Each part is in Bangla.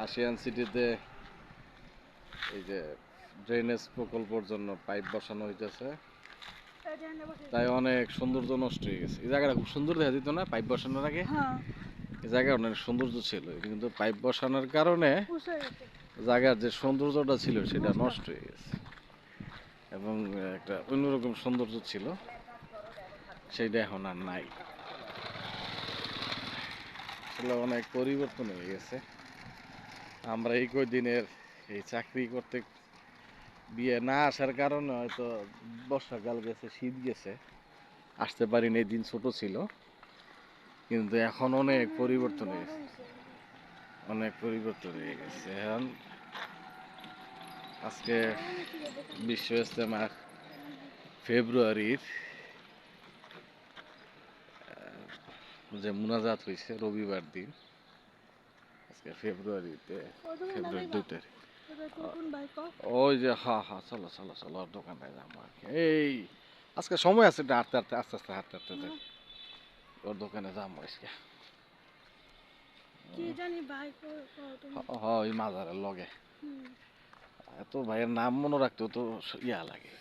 আশিয়ান সিটিতে এই যে ড্রেনেজ প্রকল্পের জন্য পাইপ বসানো হইতেছে, তাই অনেক সৌন্দর্য নষ্ট হয়ে গেছে। এই জায়গাটা খুব সুন্দর দেখা যেত না পাইপ বসানোর আগে? এই জায়গায় অনেক সৌন্দর্য ছিল, কিন্তু পাইপ বসানোর কারণে জায়গার যে সৌন্দর্যটা ছিল সেটা নষ্ট হয়ে গেছে, এবং একটা অন্যরকম সৌন্দর্য ছিল সেইটা এখন আর নাই। আসলে অনেক পরিবর্তন হয়ে গেছে। আমরা এই কয়দিনের এই চাকরি করতে বিয়ে না আসার কারণে হয়তো বর্ষাকাল গেছে, শীত গেছে, আসতে পারিনি, এই দিন ছোট ছিল, কিন্তু এখন অনেক পরিবর্তন হয়ে গেছে, অনেক পরিবর্তন হয়ে গেছে। এখন আজকে বিশ্ব ইজতেমা ফেব্রুয়ারির যে মুনাজাত হয়েছে রবিবার দিন, আজকে ফেব্রুয়ারি 2 তারিখ। ওই যে চলো চলো চলো, ওর দোকানে যাবো আর কি। এই আজকে সময় আছে, হাঁটতে হাঁটতে আস্তে আস্তে হাঁটতে হাঁটতে যাই, ওর দোকানে যাবো আজকে। ওই মাজারের লগে এত ভাইয়ের নাম মনে রাখতেও তো ইয়া লাগে,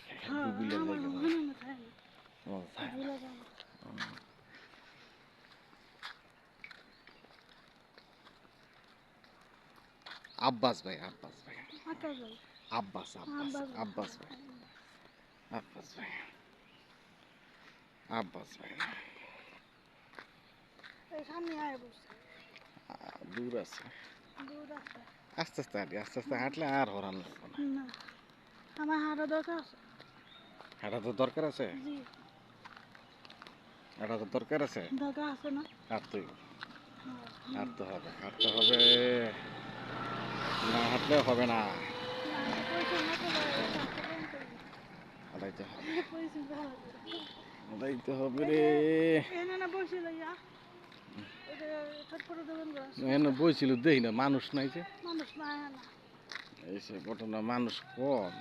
আব্বাস ভাই, আব্বাস ভাই, আব্বাস আব্বাস আব্বাস ভাই, আব্বাস ভাই, আব্বাস ভাই। দূর আছে, আস্তে আস্তে হাঁটি, আস্তে আস্তে হাঁটলে আর হরান লাগবে না। আমার হাঁটা দরকার আছে, হাঁটা তো দরকার আছে, হাঁটা তো দরকার আছে, দরকার আছে না? হাঁটতে হাঁটতে হবে, হাঁটতে হবে, না হাঁটলে হবে না, হাঁটাইতে হবে, হাঁটাইতে হবে রে। বইছিল দেখি না, মানুষ নাই যে, এই সে ঘটনা, মানুষ কম।